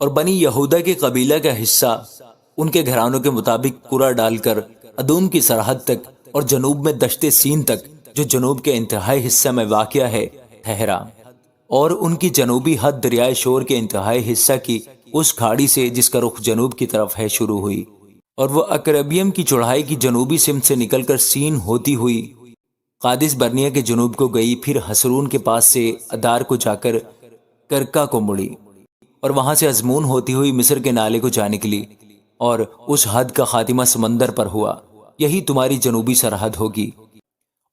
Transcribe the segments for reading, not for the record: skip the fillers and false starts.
اور بنی یہودا کے قبیلہ کا حصہ ان کے گھرانوں کے مطابق قرعہ ڈال کر ادوم کی سرحد تک اور جنوب میں دشت سین تک جو جنوب کے انتہائی حصہ میں واقع ہے ٹھہرا، اور ان کی جنوبی حد دریائے شور کے انتہائی حصہ کی اس کھاڑی سے جس کا رخ جنوب کی طرف ہے شروع ہوئی، اور وہ اکربیم کی چوڑائی کی جنوبی سمت سے نکل کر سین ہوتی ہوئی قادس برنیہ کے جنوب کو گئی، پھر حسرون کے پاس سے ادار کو جا کر کرکا کو مڑی، اور وہاں سے ازمون ہوتی ہوئی مصر کے نالے کو جا نکلی، اور اس حد کا خاتمہ سمندر پر ہوا۔ یہی تمہاری جنوبی سرحد ہوگی،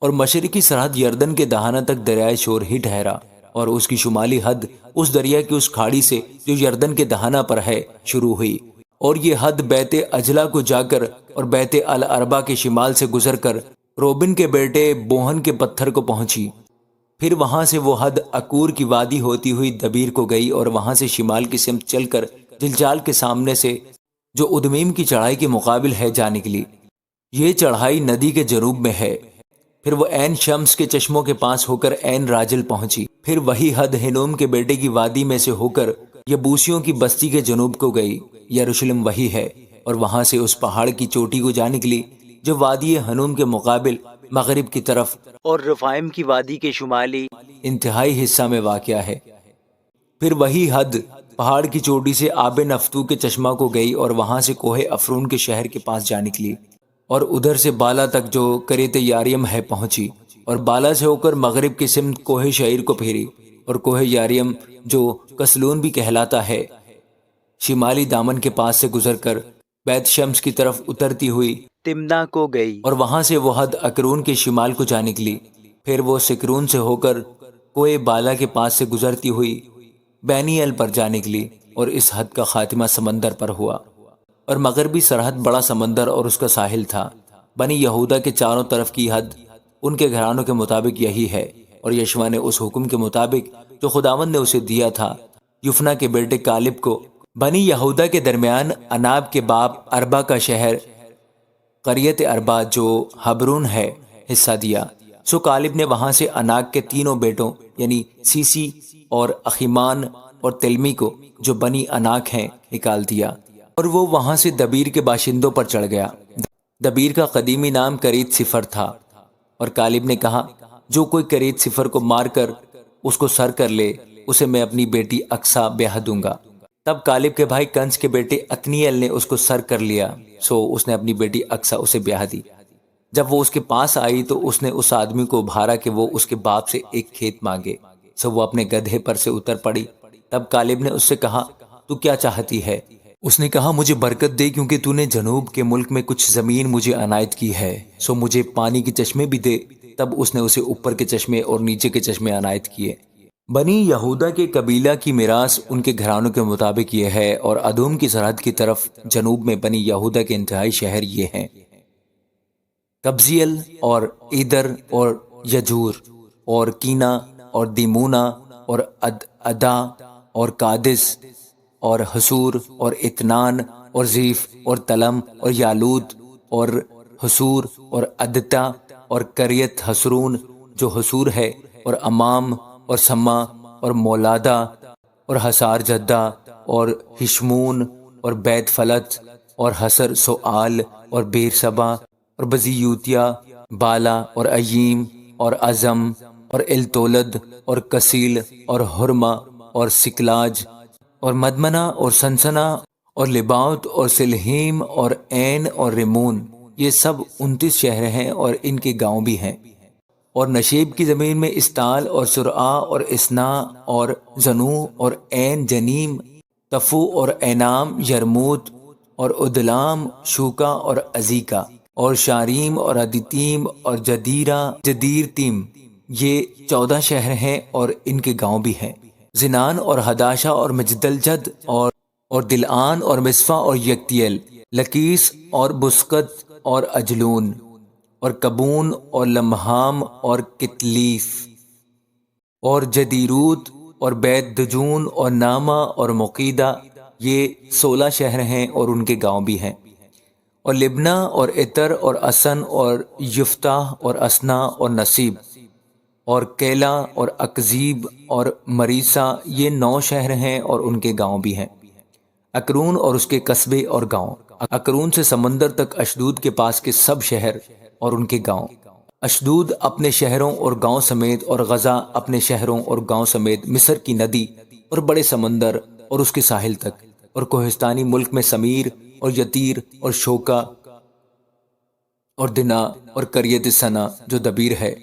اور مشرقی سرحد یردن کے دہانہ تک دریائے شور ہی ٹھہرا، اور اس کی شمالی حد اس دریا کی اس کھاڑی سے جو یردن کے دہانہ پر ہے شروع ہوئی، اور یہ حد بیت اجلا کو جا کر اور بیت الاربا کے شمال سے گزر کر روبن کے بیٹے بوہن کے پتھر کو پہنچی، پھر وہاں سے وہ حد اکور کی وادی ہوتی ہوئی دبیر کو گئی، اور وہاں سے شمال کی سمت چل کر جلجال کے سامنے سے جو ادمیم کی چڑھائی کے مقابل ہے جا نکلی۔ یہ چڑھائی ندی کے جنوب میں ہے، پھر وہ عین شمس کے چشموں کے پاس ہو کر عین راجل پہنچی، پھر وہی حد ہنوم کے بیٹے کی وادی میں سے ہو کر یبوسیوں کی بستی کے جنوب کو گئی، یروشلم وہی ہے، اور وہاں سے اس پہاڑ کی چوٹی کو جا نکلی جو وادی ہنوم کے مقابل مغرب کی طرف اور رفائم کی وادی کے شمالی انتہائی حصہ میں واقع ہے، پھر وہی حد پہاڑ کی چوٹی سے آب نفتو کے چشمہ کو گئی، اور وہاں سے کوہ افرون کے شہر کے پاس جا نکلی، اور ادھر سے بالا تک جو کریت یاریم ہے پہنچی، اور بالا سے ہو کر مغرب کی سمت کوہ شعیر کو پھیری، اور کوہ یاریم جو کسلون بھی کہلاتا ہے شمالی دامن کے پاس سے گزر کر بیت شمس کی طرف اترتی ہوئی تمنا کو گئی، اور وہاں سے وہ حد اکرون کے شمال کو جا نکلی، پھر وہ سکرون سے ہو کر کوہ بالا کے پاس سے گزرتی ہوئی بینی ال پر جا نکلی، اور اس حد کا خاتمہ سمندر پر ہوا، اور مغربی سرحد بڑا سمندر اور اس کا ساحل تھا۔ بنی یہودا کے چاروں طرف کی حد ان کے گھرانوں کے مطابق یہی ہے، اور یشوع نے اس حکم کے مطابق جو خداوند نے اسے دیا تھا یفنا کے بیٹے کالب کو بنی یہودا کے درمیان اناب کے باپ اربا کا شہر قریت اربا جو حبرون ہے حصہ دیا۔ سو کالب نے وہاں سے اناک کے تینوں بیٹوں یعنی سیسی اور اخیمان اور تلمی کو جو بنی اناک ہیں نکال دیا، اور وہ وہاں سے دبیر کے باشندوں پر چڑھ گیا۔ دبیر کا قدیمی نام کریت صفر تھا، اور کالب نے کہا جو کوئی کریت صفر کو مار کر اس کو سر کر لے اسے میں اپنی بیٹی اقصا بیاہ دوں گا۔ تب کالب کے بھائی کنس کے بیٹے اتنیل نے اس کو سر کر لیا، سو اس نے اپنی بیٹی اقصا اسے بیاہ دی۔ جب وہ اس کے پاس آئی تو اس نے اس آدمی کو ابھارا کہ وہ اس کے باپ سے ایک کھیت مانگے، سو وہ اپنے گدھے پر سے اتر پڑی۔ تب کالب نے اس سے کہا تو کیا چاہتی ہے؟ اس نے کہا مجھے برکت دے کیونکہ تو نے جنوب کے ملک میں کچھ زمین مجھے عنایت کی ہے، سو مجھے پانی کے چشمے بھی دے۔ تب اس نے اسے اوپر کے چشمے اور نیچے کے چشمے عنایت کیے۔ بنی یہودا کے قبیلہ کی میراث ان کے گھرانوں کے مطابق یہ ہے، اور ادوم کی سرحد کی طرف جنوب میں بنی یہودا کے انتہائی شہر یہ ہیں: قبضیل اور ایدر اور یجور اور کینا اور دیمونا اور ادا اور قادس اور حسور اور اتنان اور زیف اور تلم اور یالود اور حسور اور عدتا اور کریت حسرون جو حسور ہے، اور امام اور سما اور مولادا اور حسار جدہ اور ہشمون اور بیت فلت اور حسر سوآل اور بیر سبا اور بزیوتیا بالا اور اییم اور عظم اور التولد اور کسیل اور حرمہ اور سکلاج اور مدمنا اور سنسنا اور لباؤت اور سلہیم اور عین اور رمون، یہ سب 29 شہر ہیں اور ان کے گاؤں بھی ہیں۔ اور نشیب کی زمین میں استال اور سرعا اور اسنا اور زنو اور عین جنیم تفو اور اینام یرموت اور ادلام شوکا اور ازیکا اور شاریم اور ادیتیم اور جدیرتیم، یہ 14 شہر ہیں اور ان کے گاؤں بھی ہیں۔ زنان اور ہداشا اور مجدل جد اور دلآن اور مصفا اور یکتیل، لکیس اور بسکت اور اجلون اور کبون اور لمحام اور کتلیف اور جدیروت اور بیت دجون اور ناما اور مقیدہ، یہ 16 شہر ہیں اور ان کے گاؤں بھی ہیں۔ اور لبنا اور عطر اور اسن اور یفتاح اور اسنا اور نصیب اور کیلا اور اکزیب اور مریسا، یہ 9 شہر ہیں اور ان کے گاؤں بھی ہیں۔ اکرون اور اس کے قصبے اور گاؤں، اکرون سے سمندر تک اشدود کے پاس کے سب شہر اور ان کے گاؤں، اشدود اپنے شہروں اور گاؤں سمیت اور غزہ اپنے شہروں اور گاؤں سمیت مصر کی ندی اور بڑے سمندر اور اس کے ساحل تک، اور کوہستانی ملک میں سمیر اور یتیر اور شوکا اور دنا اور کریت سنا جو دبیر ہے،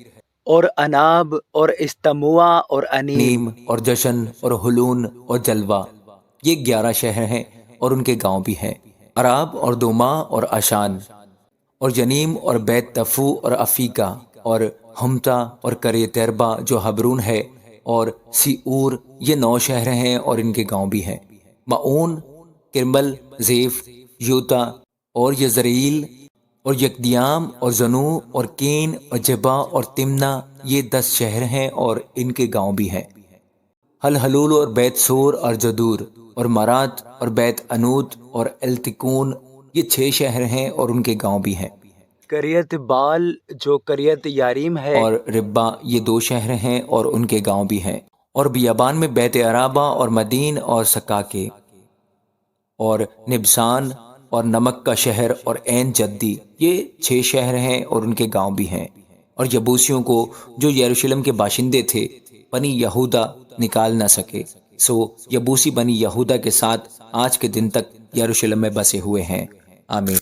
اور اناب اور استموا اور انیم، نیم اور جشن اور ہلون اور جلوہ، یہ 11 شہر ہیں اور ان کے گاؤں بھی ہیں، عراب اور دوما اور اشان اور جنیم اور بیت تفو اور افیکا اور ہمتا اور کریت اربا جو حبرون ہے، اور سیور، یہ 9 شہر ہیں اور ان کے گاؤں بھی ہیں، معون، کرمل، زیف، یوتا اور یزرعیل اور یکدیام اور زنو اور کین اور جبا اور تمنا، یہ 10 شہر ہیں اور ان کے گاؤں بھی ہیں، حل حلول اور بیت سور اور جدور اور مرات اور بیت انوت اور التکون، یہ 6 شہر ہیں اور ان کے گاؤں بھی ہیں، کریت بال جو کریت یاریم ہے، اور ربا، یہ 2 شہر ہیں اور ان کے گاؤں بھی ہیں، اور بیابان میں بیت عرابہ اور مدین اور سکاکے اور نبسان اور نمک کا شہر اور عین جدی، یہ 6 شہر ہیں اور ان کے گاؤں بھی ہیں، اور یبوسیوں کو جو یروشلم کے باشندے تھے بنی یہودا نکال نہ سکے، سو یبوسی بنی یہودا کے ساتھ آج کے دن تک یروشلم میں بسے ہوئے ہیں، آمین۔